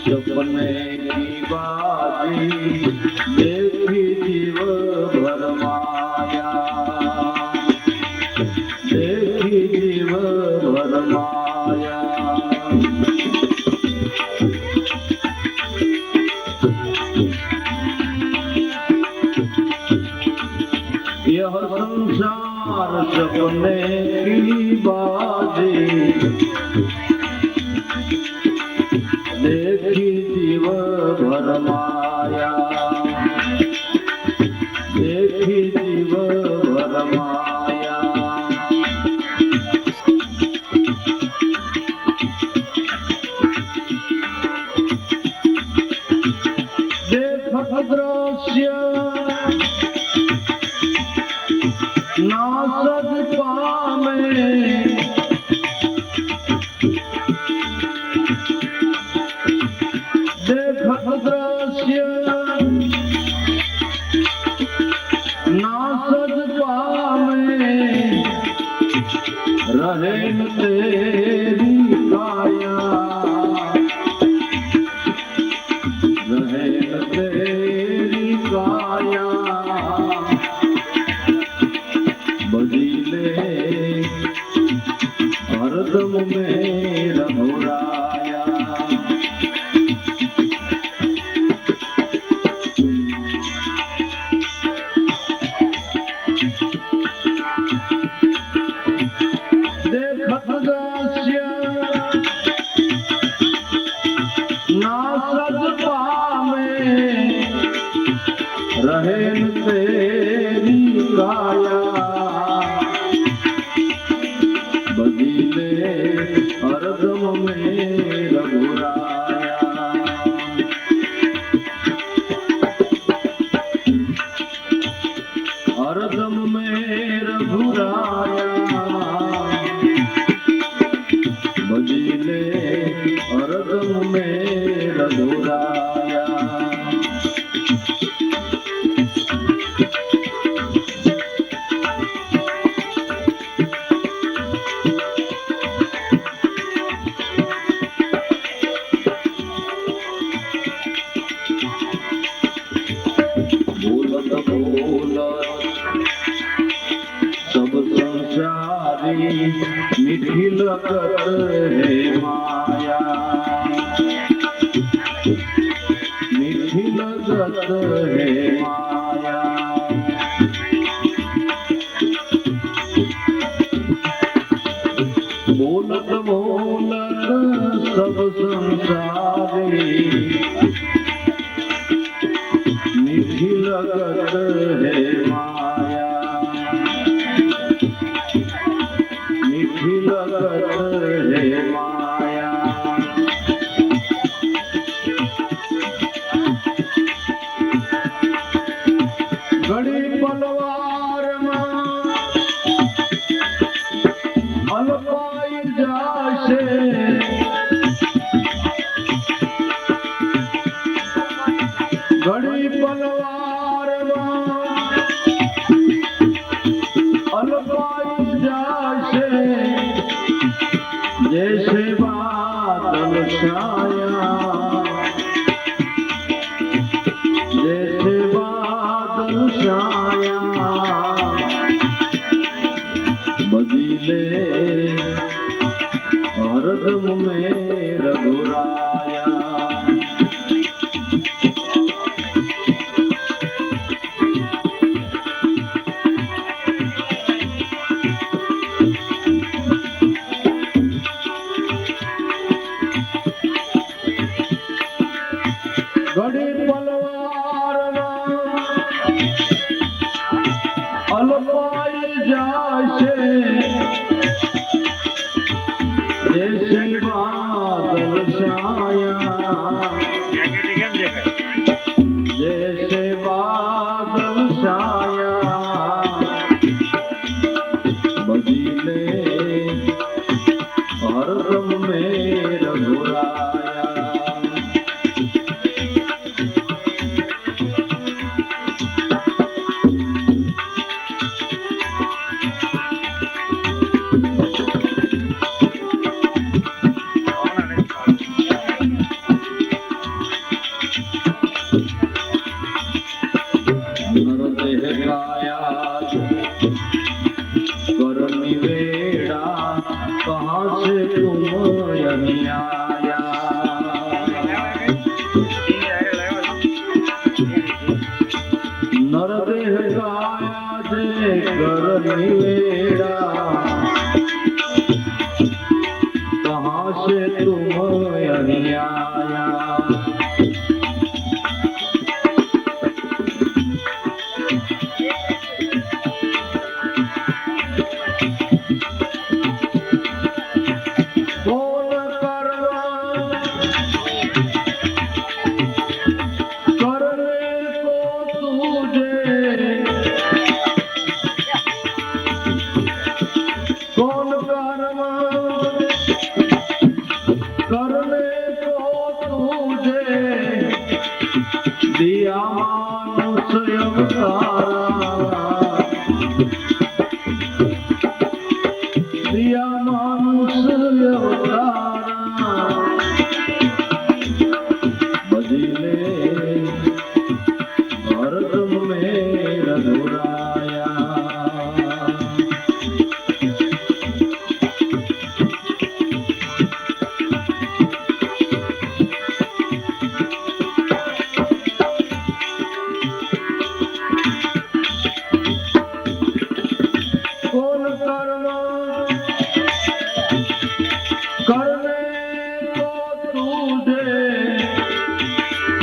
सपने की बाजी देखी जीव भरमाया, देखी जीव भरमाया। यह संसार सपने की बाजी देखी जीव भरमाया, देखी जीव भरमाया। देखत दृश्य नासद पामे, देखत दृश्य नासद पामे, रहे न तेरी काया, रहे न तेरी काया। बदीले हरदम में रघुराया, देखत दृश्य नासद पामे, रहे न तेरी काया। बदीले हरदम में रघुराया, हरदम में रघुराया। बदीले हरदम में रघुराया। बोलत बोलत सब संसारी मीठी लगत है माया, मीठी लगत है माया। बोलत बोलत सब संसारी मीठी लगत है माया, मीठी लगत है माया। गड़ी पलवार में अलपाई जाशे, गड़ी पलवार अलपाई जाशे, जैसे बादल छाया, जैसे बादल छाया। बदीले हरदम में रघुराया, गड़ी पलवार अलपाई जाशे, जैसे बादल छाया, जैसे बादल छाया। बदीले हरदम में रघुराया, निवेड़ा कहाँ से तुम यहीं आया दिया मानुष अवतारा दिया मानुष अवतारा बदले भरत में रघुराया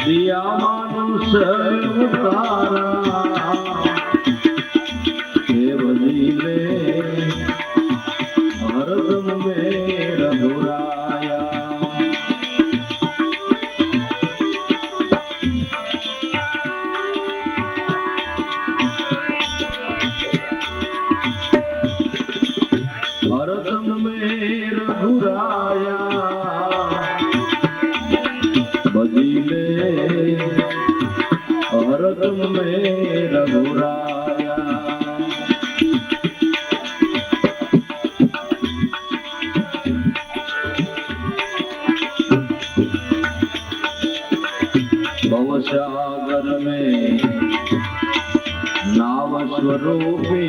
दिया मानुष अवतारा हे बदले भरत में रघुराया भरत में रघुराया बदले भरत में रघुराया भवसागर में नाव स्वरूपी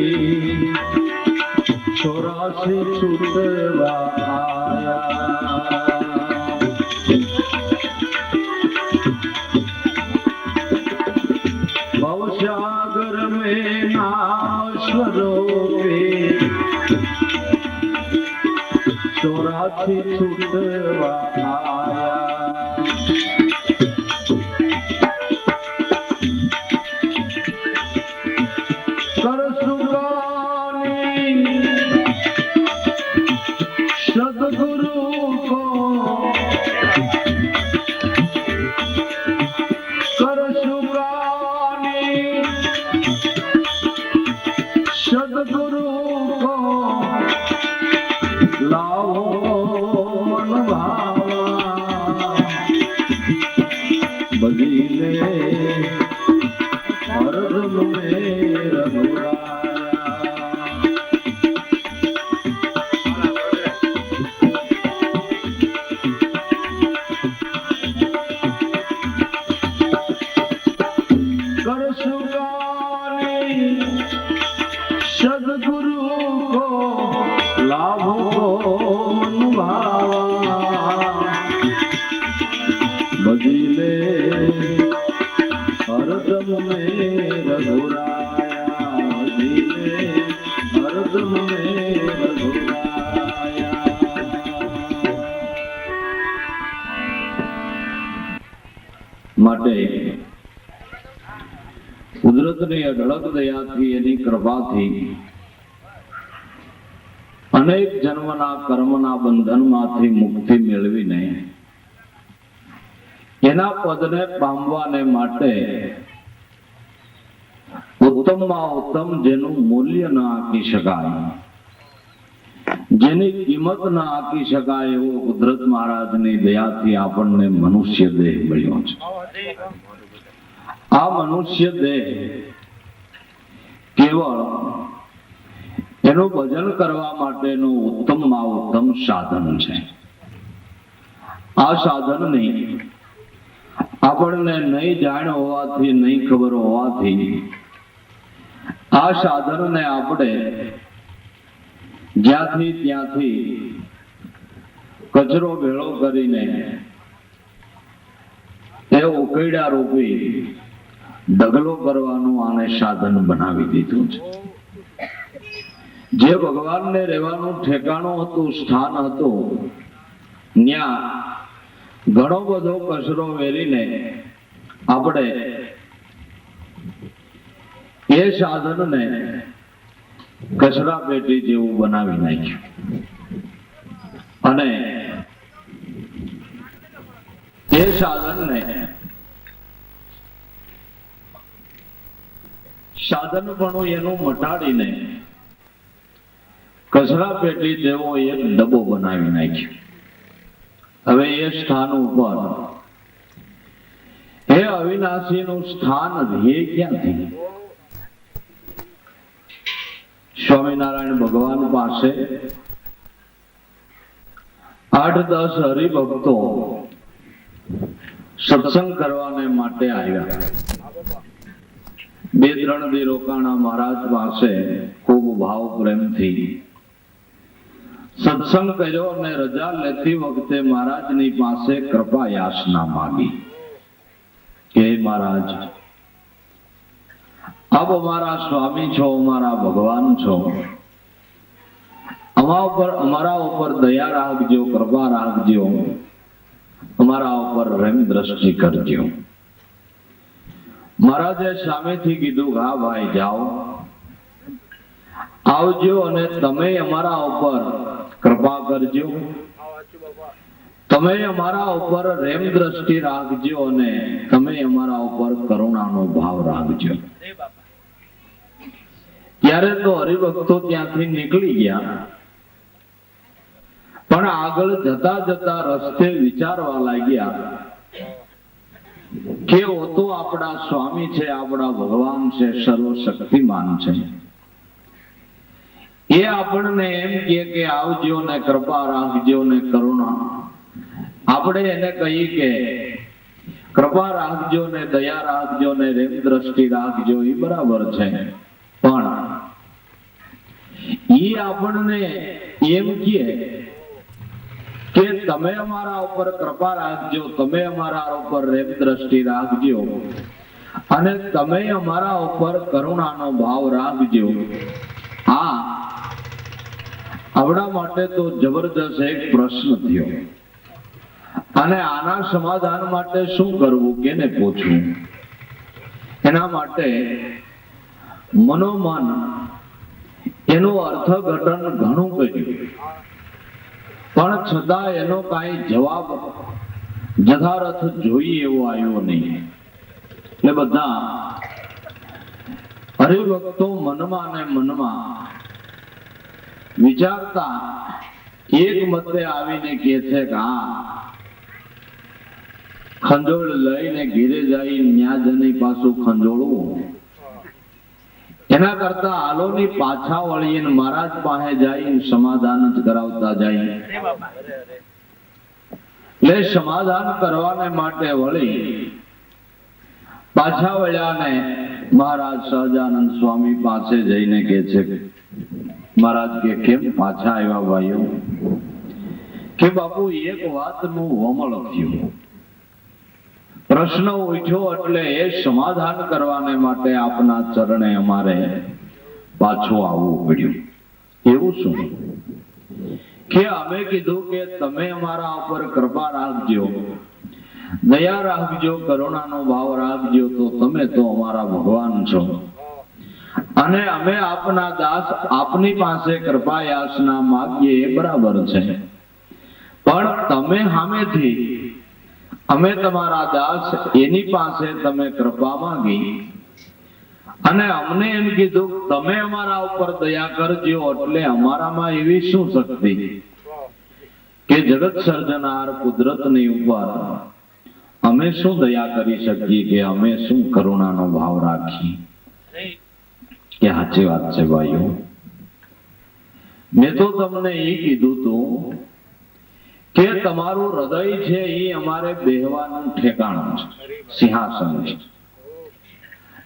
84 छूटवा आया भवसागर में नाव स्वरूपी 84 छूटवा आया कर सुगानी सदगुरु को कर सुगानी सदगुरु को लाओ मन भावा बदले भरत में कर सुगानी सदगुरु को लाभो मन भावा बदले भरत में रघुराया बदले भरत में रघुराया માટે કુદરતની અઢળક દયાથી એની કૃપાથી અનેક જન્મના કર્મના બંધનમાંથી મુક્તિ મેળવીને એના પદને પામવાને માટે ઉત્તમમાં ઉત્તમ જેનું મૂલ્ય ન આંકી શકાય જેની કિંમત ન આંકી શકાય એવો કુદરત મહારાજની દયાથી આપણને મનુષ્ય દેહ મળ્યો છે આ મનુષ્ય દેહ કેવળ એનું ભજન કરવા માટેનું ઉત્તમમાં ઉત્તમ સાધન છે આ સાધનની આપણને નહીં જાણ હોવાથી નહીં ખબર હોવાથી આ સાધનને આપણે જ્યાંથી ત્યાંથી કચરો ભેળો કરીને એ ઉકેડા રૂપી ઢગલો કરવાનું આને સાધન બનાવી દીધું છે જે ભગવાનને રહેવાનું ઠેકાણું હતું, સ્થાન હતું, ત્યાં ઘણો બધો કચરો વેરીને આપણે એ સાધનને કચરા પેટી જેવું બનાવી નાખ્યું અને એ સાધનને સાધનપણું એનું મટાડીને કચરા પેટી જેવો એક ડબ્બો બનાવી નાખ્યો. હવે એ સ્થાન ઉપર હે અવિનાશી નું સ્થાન રહે ક્યાંથી? સ્વામિનારાયણ ભગવાન પાસે 8-10 હરિભક્તો સત્સંગ કરવાને માટે આવ્યા. 2-3 દી રોકાણા મહારાજ પાસે ખૂબ ભાવ પ્રેમથી સત્સંગ કર્યો અને રજા લેતી વખતે મહારાજની પાસે કૃપા યાચના માંગી કે મહારાજ, આપ અમારા સ્વામી છો, અમારા ભગવાન છો, અમારા ઉપર દયા રાખજો, કૃપા રાખજો, અમારા ઉપર પ્રેમ દ્રષ્ટિ કરજો. મહારાજે સામેથી કીધું, હા ભાઈ જાઓ, આવજો અને તમે અમારા ઉપર કૃપા કરજો, તમે અમારા ઉપર પ્રેમ દ્રષ્ટિ રાખજો અને તમે અમારા ઉપર કરુણાનો ભાવ રાખજો. ત્યારે તો હરિભક્તો ત્યાંથી નીકળી ગયા, પણ આગળ જતા જતા રસ્તે વિચારવા લાગ્યા કે ઓ તો આપણા સ્વામી છે, આપણા ભગવાન છે, સર્વશક્તિમાન છે. એ આપણને એમ કે આવજો ને કૃપા રાખજો ને કરુણા. આપણે એને કહી કે કૃપા રાખજો ને દયા રાખજો ને પ્રેમ દ્રષ્ટિ રાખજો, એ બરાબર છે, પણ એ આપણને એમ કે તમે અમારા ઉપર કૃપા રાખજો, તમે અમારા ઉપર પ્રેમ દ્રષ્ટિ રાખજો અને તમે અમારા ઉપર કરુણાનો ભાવ રાખજો. આ આપણા માટે તો જબરદસ્ત એક પ્રશ્ન થયો અને આના સમાધાન માટે શું કરવું, કેને પૂછવું? એના માટે મનોમન એનું અર્થઘટન ઘણું કર્યું, પણ છતાં એનો કઈ જવાબ જથારથ જોઈએ એવો આવ્યો નહીં. એટલે બધા હરિભક્તો મનમાં ને મનમાં વિચારતા એક મતે આવીને કહે છે કે હા, ખંજોળ લઈને ઘેરે જાય ન્યા જની પાછું ખંજોળવું, એના કરતા હાલોની પાછા વળીને મહારાજ પાસે જાય સમાધાન જ કરાવતા જાય. એટલે સમાધાન કરવાને માટે વળી પાછા વળ્યા ને મહારાજ સહજાનંદ સ્વામી પાસે જઈને કહે છે, મહારાજ કે કેમ પાછા આવ્યા ભાઈઓ? કે બાપુ એક વાતનું વમળ થયું, પ્રશ્ન ઉઠ્યો એટલે એ સમાધાન કરવાને માટે આપના ચરણે અમારે પાછું આવવું પડ્યું. એવું શું? કે અમે કીધું કે તમે અમારા ઉપર કૃપા રાખજો, દયા રાખજો, કરુણાનો ભાવ રાખજો, તો તમે તો અમારા ભગવાન છો અને અમે આપના દાસ આપની પાસે કૃપા યાચના માંગીએ એ બરાબર છે, પણ તમે સામેથી અમે તમારા દાસ એની પાસે તમે કૃપા માંગી અને અમને એમ કીધું તમે અમારા ઉપર દયા કરજો, એટલે અમારામાં એવી શું શક્તિ કે જગત સર્જનાર કુદરતની ઉપર અમે શું દયા કરી શકીએ, કે અમે શું કરુણાનો ભાવ રાખીએ? કે સાચી વાત છે ભાઈઓ. મેં તો તમને એ કીધું તું કે તમારું હૃદય છે એ અમારે બેહવાનું ઠેકાણું છે, સિંહાસન છે.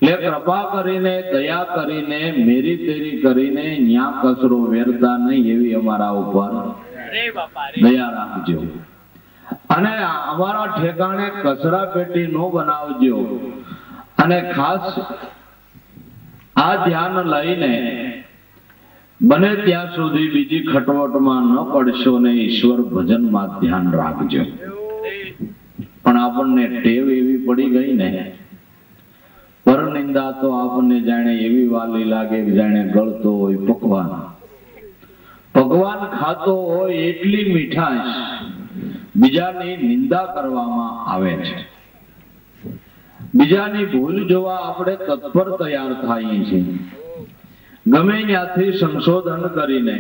એટલે કૃપા કરીને દયા કરીને મેરી તેરી કરીને ન્યા કચરો વેરતા નહીં એવી અમારા ઉપર દયા રાખજો અને અમારા ઠેકાણે કચરા પેટી નો બનાવજો. અને ખાસ આ ધ્યાન લઈને બને ત્યાં સુધી બીજી ખટવટમાં ન પડશો ને ઈશ્વર ભજનમાં ધ્યાન રાખજો. પણ આપણને ટેવ એવી પડી ગઈ ને, પરનિંદા તો આપણને જાણે એવી વાલી લાગે કે જાણે ગળતો હોય પકવાન. ભગવાન ખાતો હોય એટલી મીઠાશ બીજાની નિંદા કરવામાં આવે છે. બીજાની ભૂલ જોવા આપણે તત્પર તૈયાર થઈએ છીએ. ગમે ત્યાંથી સંશોધન કરીને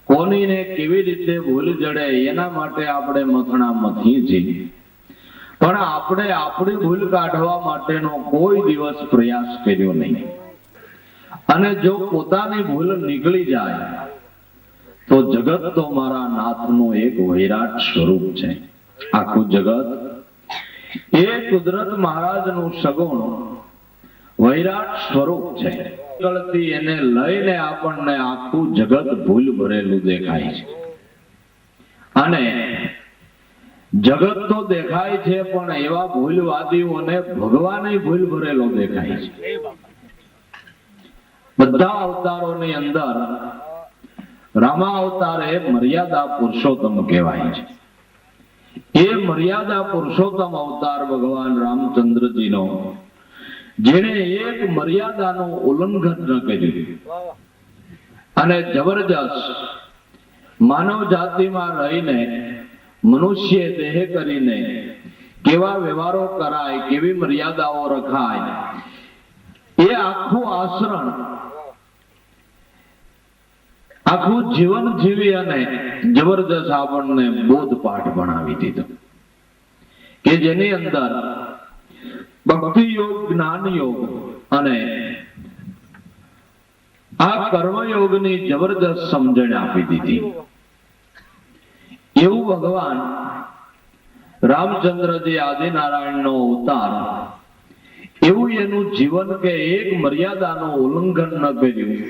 કોનીને કેવી રીતે ભૂલ જડે એના માટે આપણે મથણા મથીએ છીએ. પણ આપણે આપણી ભૂલ કાઢવા માટેનો કોઈ દિવસ પ્રયાસ કર્યો નહીં. અને જો પોતાની ભૂલ નીકળી જાય તો જગત તો મારા નાથનું એક વૈરાટ સ્વરૂપ છે. આખું જગત એ કુદરત મહારાજનું સગુણ વૈરાટ સ્વરૂપ છે. એને લઈને આપણને આખું જગત ભૂલ ભરેલું દેખાય છે. અને જગત તો દેખાય છે પણ એવા ભૂલવાદીઓને ભગવાને ભૂલ ભરેલો દેખાય છે. બધા અવતારોની અંદર રામા અવતાર એ મર્યાદા પુરુષોત્તમ કહેવાય છે. એ મર્યાદા પુરુષોત્તમ અવતાર ભગવાન રામચંદ્રજીનો, જેણે એક મર્યાદાનું ઉલ્લંઘન ન કર્યું અને જબરજસ્ત માનવ જાતિમાં રહીને મનુષ્ય દેહ કરીને કેવા વ્યવહારો કરાય, કેવી મર્યાદાઓ રખાય, એ આખું આચરણ, આખું જીવન જીવી અને જબરજસ્ત આપણને બોધ પાઠ ભણાવી દીધો કે જેની અંદર ભક્તિ યોગ, જ્ઞાન યોગ અને આ કર્મયોગની જબરજસ્ત સમજણ આપી દીધી. એવું ભગવાન રામચંદ્રજી આદિનારાયણનો અવતાર, એવું એનું જીવન કે એક મર્યાદાનું ઉલ્લંઘન ન કર્યું,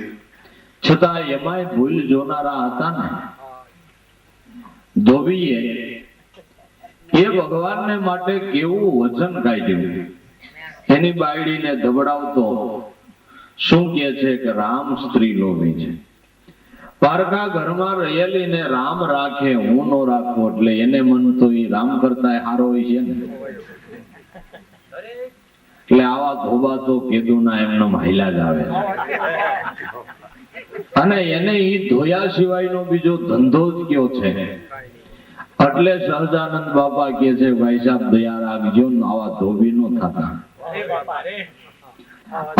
છતાં એમાંય ભૂલ જોનારા હતા ને. ધોબીએ એ ભગવાનને માટે કેવું વચન કાઢ્યું. એની બાયડીને ધબડાવતો શું કે છે કે રામ સ્ત્રી લોભી છે. પારકા ઘરમાં રહેલી ને રામ રાખે, હું નો રાખું, એટલે એને મન તો એ રામ કરતા હારો હોય છે ને. એટલે આવા ધોબા તો કીધું ના એમનો મહિલા જ આવે અને એને ઈ ધોયા સિવાયનો બીજો ધંધો જ કયો છે. એટલે સહજાનંદ બાપા કે છે ભાઈ સાહેબ દયા રાખજો, આવા ધોબી નો થતા.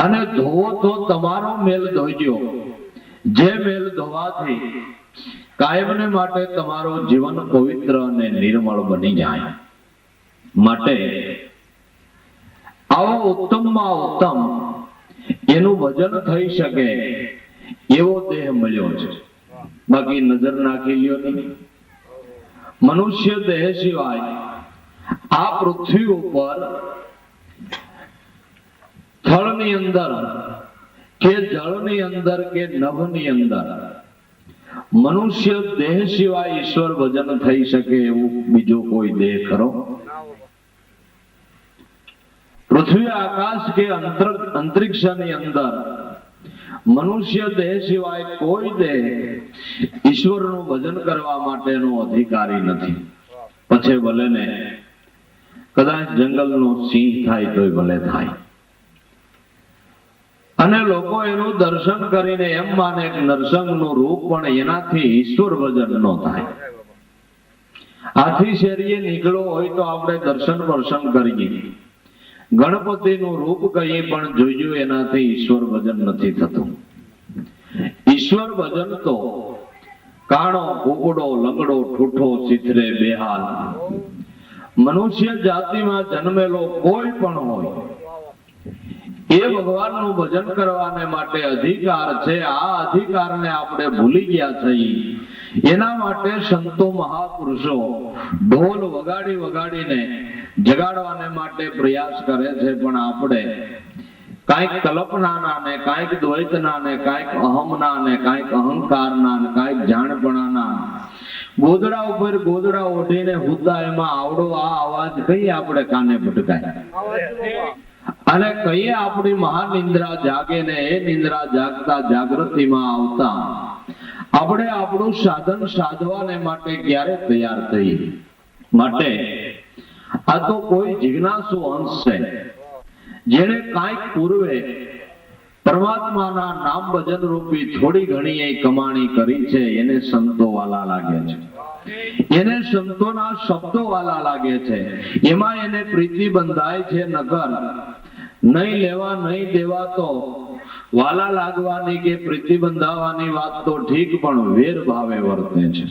અને ધોવો તો તમારો મેલ ધોજો, જે મેલ ધોવાથી કાયમને માટે તમારું જીવન પવિત્ર અને નિર્મળ બની જાય. માટે આવો ઉત્તમમાં ઉત્તમ એનું ભજન થઈ શકે એવો દેહ મળ્યો છે. બાકી નજર નાખી લ્યો નહીં. મનુષ્ય દેહ સિવાય આ પૃથ્વી ઉપર સ્થળની અંદર કે જળની અંદર કે નભની અંદર મનુષ્ય દેહ સિવાય ઈશ્વર ભજન થઈ શકે એવું બીજો કોઈ દેહ ખરો? પૃથ્વી આકાશ કે અંતરિક્ષની અંદર મનુષ્ય દેહ સિવાય કોઈ દેહ ઈશ્વરનું ભજન કરવા માટેનો અધિકારી નથી. પછી ભલે ને કદાચ જંગલનો સિંહ થાય તોય ભલે થાય. અને લોકો એનું દર્શન કરીને એમ માને કે નરસિંહનું રૂપ, પણ એનાથી ઈશ્વર ભજન ન થાય. હાથી શેરીએ નીકળો હોય તો આપણે દર્શન દર્શન કરીએ, ગણપતિનું રૂપ કહીએ, પણ જોઈજો એનાથી ઈશ્વર ભજન નથી થતું. ઈશ્વર ભજન તો કાણો, કુકડો, લંગડો, ઠૂઠો, ચિત્રે, બેહાલ, મનુષ્ય જાતિમાં જન્મેલો કોઈ પણ હોય એ ભગવાનનું ભજન કરવાને માટે અધિકાર છે. આ અધિકારને આપણે ભૂલી ગયા છીએ. એના માટે સંતો મહાપુરુષો ઢોલ વગાડી વગાડીને જગાડવાને માટે પ્રયાસ કરે છે. પણ આપણે કાંઈક કલ્પનાના ને કાંઈક દ્વૈતના ને કાંઈક અહમના ને કાંઈક અહંકારના ને કાંઈક જાણપણાના ગોદડા ઉપર ગોદડા ઓઢીને હુદ્દા એમાં આવડો આ અવાજ કઈ આપણે કાને ભટકાય. અને કહીએ આપણી મહાન નિંદ્રા જાગે ને એ નિંદ્રા જાગતા જાગૃતિમાં આવતા આપણે આપણું સાધન સાધવાને માટે ક્યારે તૈયાર થઈ? માટે આ તો કોઈ જિજ્ઞાસુ અંશ છે જેને કાંઈક પૂર્વે પરમાત્માના નામ ભજન રૂપી થોડી ઘણી એ કમાણી કરી છે, એને સંતો વાલા લાગે છે, એને સંતોના શબ્દો વાલા લાગે છે, એમાં એને પ્રીતિ બંધાય છે. નગર નહીં લેવા નહીં દેવા તો વાલા લાગવાની કે પ્રીતિ બંધાવાની વાત તો ઠીક, પણ વેર ભાવે વર્તે છે,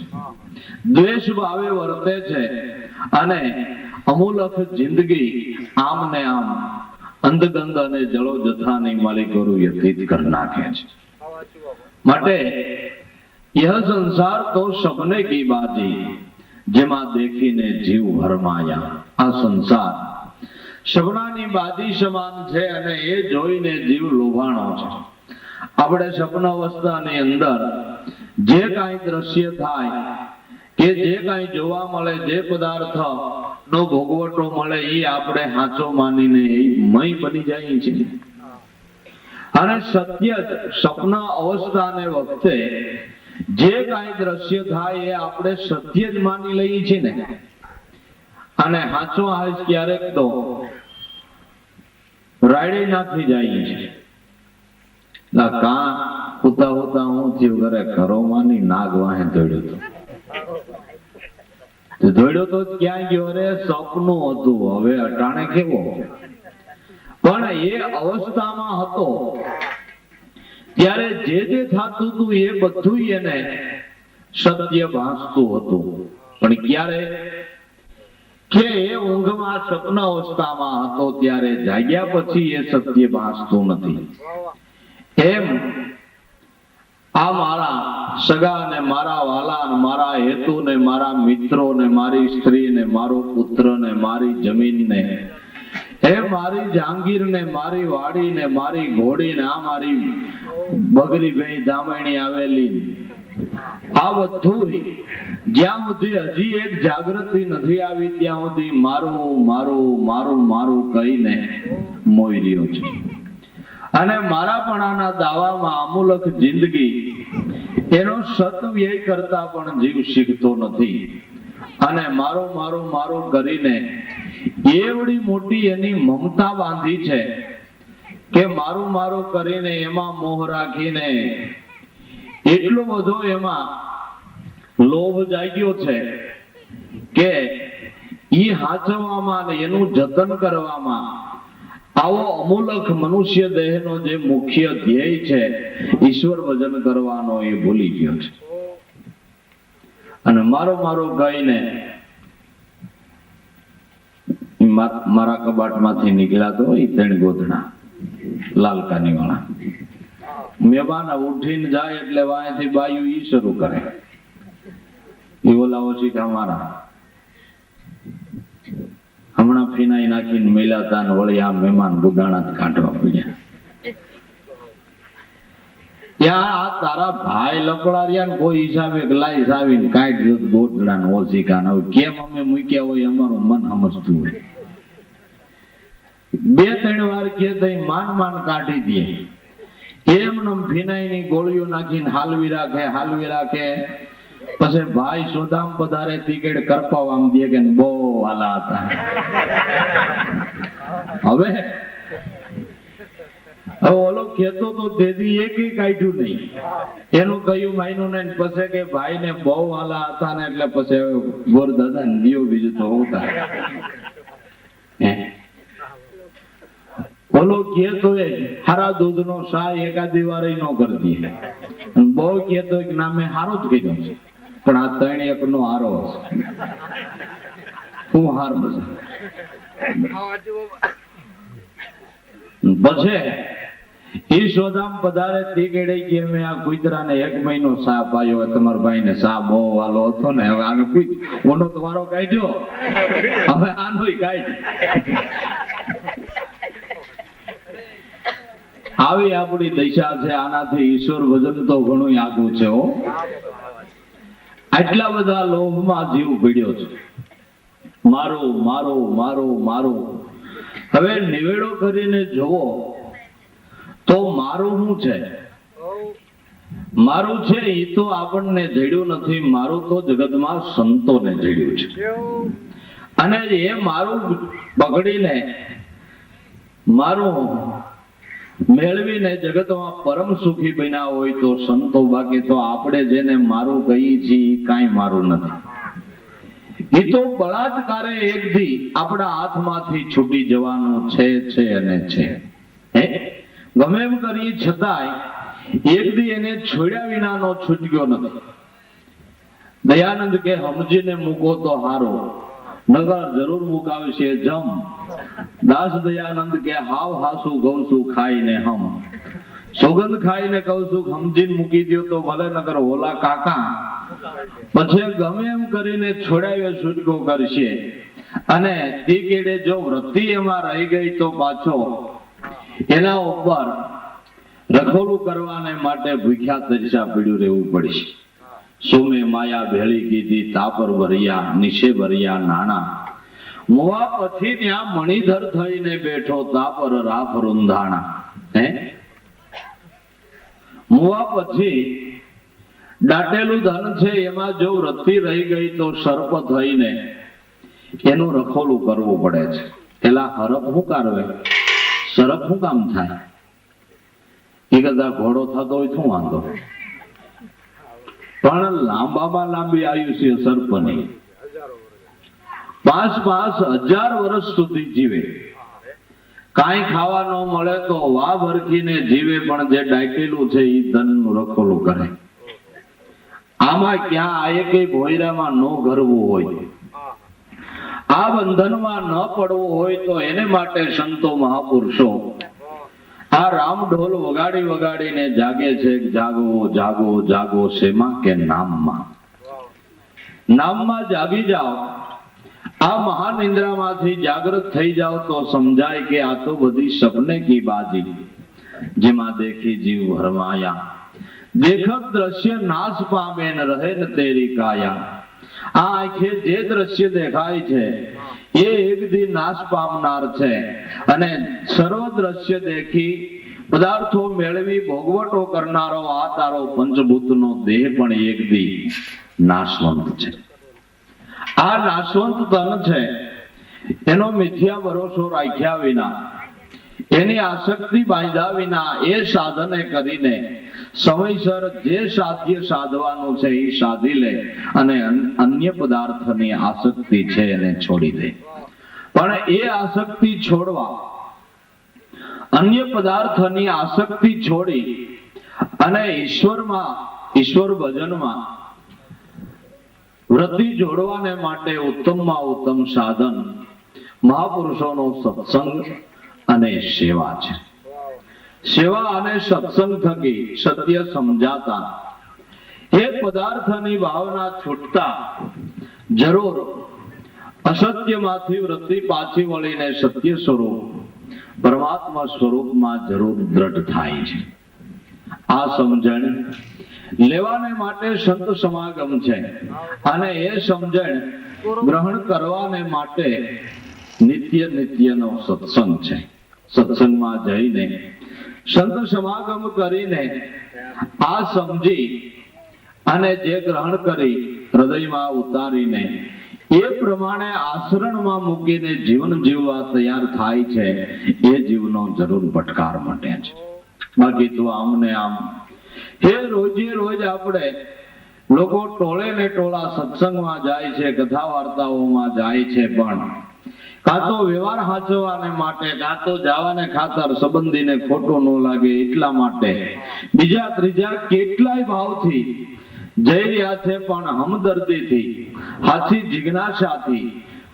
દ્વેષ ભાવે વર્તે છે અને અમૂલક જિંદગી આમ ને આમ અંધગંધ અને જળો જથાની માલિકોનું વ્યતીત કરી નાખે છે. માટે यह संसार तो सपने की बाजी જેમાં દેખીને જીવ ભરમાયા. આ સંસાર સપનાની બાજી સમાન છે અને એ જોઈને જીવ લોભાણો છે. આપણે સપન અવસ્થાની અંદર જે કાંઈ દ્રશ્ય થાય કે જે કાંઈ જોવા મળે, જે પદાર્થ નો ભોગવટો મળે, એ આપણે સાચો માનીને મય બની જાય છે. અને સત્ય સપન અવસ્થાને વખતે જે કાંઈ દ્રશ્ય થાય એ આપણે સત્ય જ માની લઈએ છીએ ને. અને સાચો હાથ ક્યારેક તો રાયડે નાખી જાય છે. કાં હોતા હોતા હું થયું ઘરે ઘરો માની નાગ વાહે દોડ્યો તો દોડ્યો તો ક્યાં ગયો રે? સપનું હતું, હવે અટાણે કેવો? પણ એ અવસ્થામાં હતો ત્યારે જે જે થતું હતું એ બધું એને સત્ય ભાસતું હતું. પણ ક્યારે કે એ ઊંઘમાં સપન અવસ્થામાં હતો ત્યારે જાગ્યા પછી એ સત્ય ભાસતું નથી. એમ આ મારા સગા ને મારા વાલા ને મારા હેતુ ને મારા મિત્રો ને મારી સ્ત્રી ને મારો પુત્ર ને મારી જમીન ને એ મારી જાંગીર ને મારી વાડી ને મારી ઘોડી ને આ મારી બગરી ભાઈ દામણી આવેલી, આ બધું જ્યાં સુધી હજી એક જાગૃતિ નથી આવી ત્યાં સુધી મારું મારું મારું મારું કહીને મોઈ રહ્યો છે. અને મારાપણાના દાવામાં અમૂલક જિંદગી એનો સત્વ્યય કરતા પણ જીવ શીખતો નથી. અને મારો મારો મારો કરીને એવડી મોટી એની મમતા બાંધી છે કે મારું મારું કરીને એમાં મોહ રાખીને એટલો બધો એમાં લોભ જાગ્યો છે કે ઈ હાચવવામાં એનું જતન કરવામાં આવો અમૂલક મનુષ્ય દેહનો જે મુખ્ય ધ્યેય છે ઈશ્વર ભજન કરવાનો એ ભૂલી ગયો છે. અને મારો મારો ગાઈને મારા કબાટમાંથી નીકળ્યા તો એ 3 ગોધણા લાલકાની વાળા મેવાના ઉઠીને જાય એટલે વાંથી બાયું ઈ શરૂ કરે, એ ઓલા ઓછી અમારા હમણાં ફીનાઈ નાખીને મેલાતા ને વળી આ મહેમાન બુડાણા જ કાઢવા પડ્યા. ત્યાં આ તારા ભાઈ લકડારિયા ને કોઈ હિસાબે ગલાઈ સાવીને કાઢી ગોધડા ને ઓછીકા ને કેમ અમે મૂક્યા હોય અમારું મન સમજતું હોય. 2-3 વાર કે માન માન કાઢી દે. એમને ફીનાઈ ની ગોળીઓ નાખીને હાલવી રાખે. પછી ભાઈ સોદામ પધારે ટિકિટ કરપાવા દે કે બહુ વાલા હતા. હવે ઓલો ખેતો તો તેદી એકેય કાઢ્યું નહીં, એનું કયું માયનું ને પછી કે ભાઈ ને બહુ વાલા હતા ને એટલે પછી ગોર દાદા ને દિયો બીજું તો હોતા. ઓલો ખેતો એ હારા દૂધ નો સા એકાદી વાર નો કરતી, બહુ ખેતો નામે હારો જ કીધો છે પણ આ 3 નો હારો હું હાર પછી ઈ સોદામ પધારે તે કેડે કે મેં આ કુતરાને 1 મહિનો સા પાયો, તમારા ભાઈ ને સા બહુ વાલો હતો ને હવે આનો કોઈ ઓનો તમારો કાઢ્યો, હવે આનોય કાઢ. આવી આપણી દશા છે. આનાથી ઈશ્વર ભજન તો ઘણું આગું છે. આટલા બધા લોભમાં જીવ ભીડ્યો છે. મારું મારું મારું મારું હવે નિવેડો કરીને જોવો તો મારું શું છે? મારું છે એ તો આપણને જડ્યું નથી, મારું તો જગતમાં સંતોને જડ્યું છે. અને એ મારું પકડીને મારું મેળવીને જગતમાં પરમ સુખી બન્યા હોય તો સંતો, બાકી તો આપણે જેને મારું કહીએ છીએ કાંઈ મારું નથી. એ તો બળાત્કારે એક દી આપણા હાથમાંથી છૂટી જવાનું છે અને છે. ગમે એમ કરી છતાંય એક દી એને છોડ્યા વિનાનો છૂટક્યો નથી. દયાનંદ કે સમજીને મૂકો તો હારો, નગર જરૂર મુકાવશે જમ. દાસ દયાનંદ કે હાવ હાસુ ગૌ છું ખાઈને હમ. સોગંદ ખાઈને કહું છું સમજીને મૂકી દો તો ભલે, નગર હોલા કાકા પછી ગમે એમ કરીને છોડાવ્યો છૂટકો કરશે. અને તે કેડે જો વૃત્તિ એમાં રહી ગઈ તો પાછો એના ઉપર રખોલું કરવાને માટે ભૂખ્યા તરસ્યા પીડ્યું રહેવું પડશે. સોમે માયા ભેળી કીધી તાપર ભર્યા નિશે ભર્યા નાણા. મોવા પછી ત્યાં મણિધર થઈને બેઠો તાપર રાફ રૂંધાણા. મોવા પછી દાટેલું ધન છે એમાં જો વૃત્તિ રહી ગઈ તો સર્પ થઈને એનું રખોલું કરવું પડે છે. પેલા હરપ શું કારવે, સરપ શું કામ થાય? એ કદાચ ઘોડો થતો હોય શું વાંધો, પણ લાંબામાં લાંબી આયુષ્ય સર્પની 5,000 વર્ષ સુધી જીવે. કાંઈ ખાવા ન મળે તો વાહ ભરખીને જીવે, પણ જે ડાકેલું છે એ ધનનું રખોલું કરે. આમાં ક્યાં આ કઈ ભોયરામાં ન ઘરવું હોય, આ બંધનમાં ન પડવું હોય તો એને માટે સંતો મહાપુરુષો આ રામ ઢોલ વગાડી વગાડીને જાગે છે. જાગો જાગો જાગો શેમાં કે નામમાં. નામમાં જાગી જાઓ, આ મહાનિંદ્રામાંથી જાગૃત થઈ જાઓ તો સમજાય કે આ તો બધી સપને કી બાજી, જેમાં દેખી જીવ ભરમાયા. દેખક દ્રશ્ય નાશ પામે ન રહે ન તેરી કાયા. આ આંખે જે દ્રશ્ય દેખાય છે એ એક દી નાશ પામનાર છે. અને સર્વ દ્રશ્ય દેખી પદાર્થો મેળવી ભોગવટો કરનારો આ તારો પંચભૂતનો દેહ પણ એક દી નાશવંત છે. આ નાશવંત ધન છે એનો મિથ્યા ભરોસો રાખ્યા વિના, એની આસક્તિ બાંધ્યા વિના એ સાધને કરીને સમયસર જે સાધ્ય સાધવાનું છે એ સાધી લે અને અન્ય પદાર્થની આસક્તિ છે એને છોડી દે. પણ એ આસક્તિ છોડવા, અન્ય પદાર્થની આસક્તિ છોડી અને ઈશ્વર ભજનમાં વૃદ્ધિ જોડવાને માટે ઉત્તમમાં ઉત્તમ સાધન મહાપુરુષોનો સત્સંગ અને સેવા છે. સેવા અને સત્સંગ થકી સત્ય સમજાતા એ પદાર્થની ભાવના છૂટતા જરૂર અસત્યમાંથી વૃત્તિ પાછી વળીને સત્ય સ્વરૂપ પરમાત્મા સ્વરૂપમાં જરૂર દ્રઢ થાય છે. આ સમજણ લેવાને માટે સંત સમાગમ છે અને એ સમજણ ગ્રહણ કરવાને માટે નિત્યનો સત્સંગ છે. સત્સંગમાં જઈને સંત સમાગમ કરીને આ સમજી અને જે ગ્રહણ કરી હૃદયમાં ઉતારીને એ પ્રમાણે આચરણમાં મૂકીને જીવન જીવવા તૈયાર થાય છે એ જીવનો જરૂર ભટકાર માટે છે. બાકી તો આમને આમ હે રોજે રોજ આપણે લોકો ટોળે ને ટોળા સત્સંગમાં જાય છે, કથા વાર્તાઓમાં જાય છે, પણ કાં તો વ્યવહાર સાચવવાને માટે, કાં તો જવાને ખાતર સંબંધીને ખોટું ન લાગે એટલા માટે બીજા ત્રીજા કેટલાય ભાવથી જઈ રહ્યા છે. પણ હમદર્દીથી, હાથી જિજ્ઞાસાથી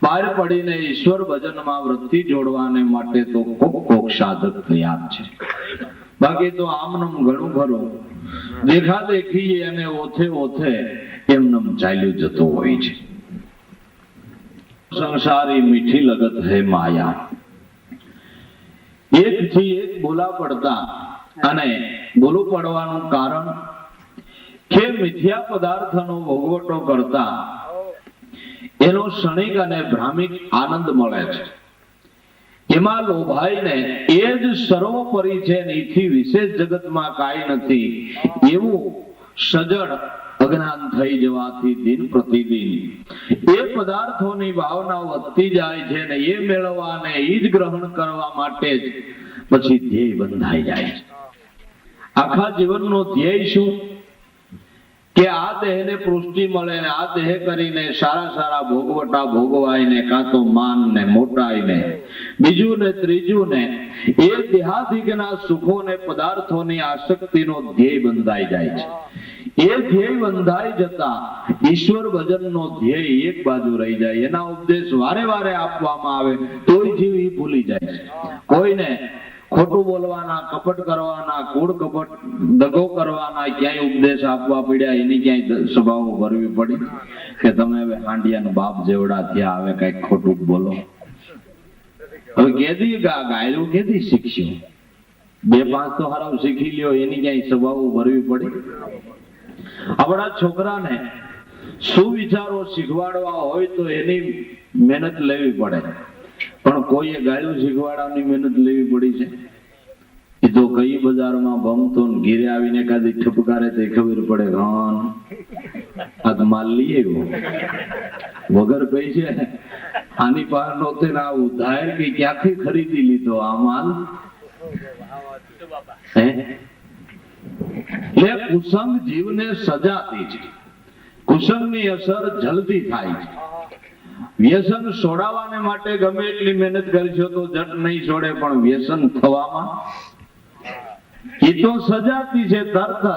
બહાર પડીને ઈશ્વર ભજનમાં વૃત્તિ જોડવાને માટે તો કોક સાધક તૈયાર છે. બાકી તો આમનમ ઘણું ખરું દેખા દેખી અને ઓથે એમનમ ચાલ્યું જતું હોય છે. સંસારી મીઠી લગત હે માયા. એક થી એક બોલા પડતા, અને બોલું પડવાનું કારણ કે મિથ્યા પદાર્થનો ભોગવટો કરતા એનો ક્ષણિક અને ભ્રામિક આનંદ મળે છે. એમાં લોભાઈને એ જ સર્વોપરી છે ને એથી વિશેષ જગતમાં કાંઈ નથી એવું સજળ અજ્ઞાન થઈ જવાથી દિન પ્રતિદિન એ પદાર્થોની ભાવના વધતી જાય છે ને એ મેળવવા ને એ જ ગ્રહણ કરવા માટે જ પછી ધ્યેય બંધાઈ જાય છે. આખા જીવનનો ધ્યેય શું? કે આ દેહને પુષ્ટિ મળે ને આ દેહ કરીને સારા સારા ભોગવટા ભોગવાય ને કાં તો માન ને મોટાઈ ને બીજું ને ત્રીજું ને એ દેહાદિકના સુખો ને પદાર્થોની આસક્તિનો ધ્યેય બંધાઈ જાય છે. એ ધ્યેય બંધાઈ જતા ઈશ્વર ભજનનો ધ્યેય એક બાજુ રહી જાય. એના ઉપદેશ વારે વારે આપવામાં આવે તોય જીવ ઈ ભૂલી જાય છે. કોઈને ખોટું બોલવાના, કપટ કરવાના, કૂડ કપટ દગો કરવાના ક્યાંય ઉપદેશ આપવા પડ્યા, એની ક્યાંય સભાઓ ભરવી પડી કે તમે હવે હાંડિયાના બાપ જેવડા થયા, હવે કઈક ખોટું બોલો. હવે કેદી ગાયલું કેદી શીખ્યું? 2-5 તો હારાવ શીખી લ્યો, એની ક્યાંય સભાઓ ભરવી પડી. આપણા છોકરાને સુવિચારો શીખવાડવા હોય તો એની મહેનત લેવી પડે, પણ કોઈએ ગાયું શીખવાડવાની મહેનત લેવી પડી છે. એ તો કઈ બજારમાં ભમતો ઘીરે આવીને કાદી ઠપકારે તે ખબર પડે ઘણ આ તો માલ લઈ આવ્યો વગર પૈસે આની પાસે નહોતે ને આ ઉધાર કે ક્યાંથી ખરીદી લીધો આ માલ. એટલે કુસંગ જીવને સજાતી છે, કુસંગની અસર જલ્દી થાય છે. વ્યસન છોડાવવાને માટે ગમે એટલી મહેનત કરશો તો જટ નહીં છોડે, પણ વ્યસન થવામાં એ તો સજાતી છે. તરત જ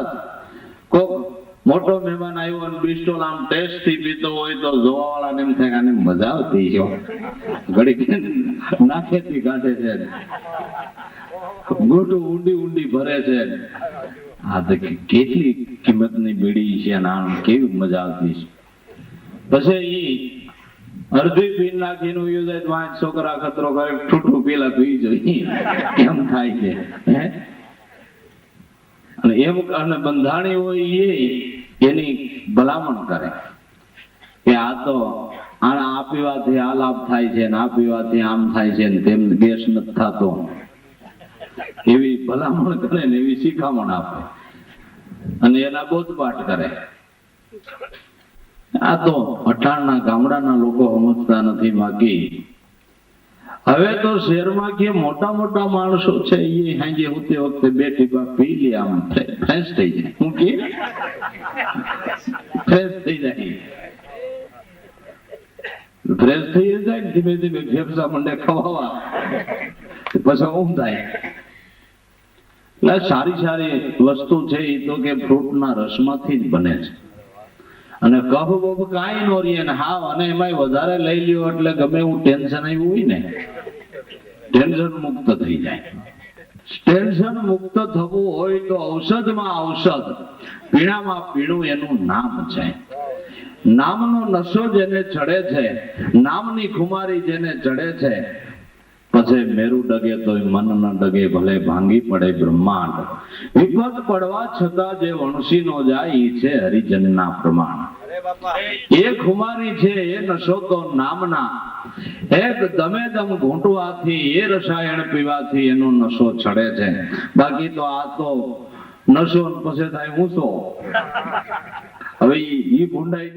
કોક મોટો મહેમાન આવ્યો અને બિસ્ટોલ આમ ટેસ્ટ થી પીતો હોય તો જોવા વાળાને એમ થાય કે આને મજા આવતી છે, ઘડી નાખેથી કાઢે છે, ગોટું ઊંડી ઊંડી ભરે છે. આ તો કેટલી કિંમતની બીડી છે, કેવી મજા આવતી છે. પછી ઈ અડધી પી નાખીને જાય તો 5 છોકરા ખતરો કરે ઠૂઠું પેલા પી જોઈએ એમ થાય છે. અને એમ અને બંધાણી હોય એની ભલામણ કરે કે આ તો આ પીવાથી આ લાભ થાય છે ને આ પીવાથી આમ થાય છે ને તેમ ગેસ નથી થતો, એવી ભલામણ કરે ને એવી શિખામણ આપે અને એના બોધપાઠ કરે. આ તો અઠાણના ગામડાના લોકો સમજતા નથી. બાકી હવે તો શહેરમાં કે મોટા મોટા માણસો છે એ હાંજે ઉતે વખતે 2 ટીપા પી લે આમ ફ્રેશ થઈ જાય. હું કે ફ્રેશ થઈ જાય, ફ્રેશ થઈ જાય ને ધીમે ધીમે ફેફસા મંડે ખવાવા, પછી ઊંઘ થાય. એટલે સારી સારી વસ્તુ છે એ તો કે ફ્રૂટના રસમાંથી જ બને છે. અને કફ બફ કાંઈ નો રહે ને હાવ, અને એમાંય વધારે લઈ લ્યો એટલે ગમે એવું ટેન્શન આવ્યું હોય ને ટેન્શન મુક્ત થઈ જાય. ટેન્શન મુક્ત થવું હોય તો ઔષધમાં ઔષધ, પીણામાં પીણું એનું નામ છે. નામનો નશો જેને ચડે છે, નામની ખુમારી જેને ચડે છે, પછી મેરુ ડગે તો મન ન ડગે, ભલે ભાંગી પડે બ્રહ્માંડ. વિપત પડવા છતાં જે વણસી નો જાય ઈ છે હરિજનના પ્રમાણ. એ ખુમારી છે એ નશો તો નામના, એક દમે દમ ઘૂંટવાથી એ રસાયણ પીવાથી એનો નશો ચડે છે. બાકી તો આ તો નશો પછી થાય ઊંચો. હવે ઈ ભૂંડાઈ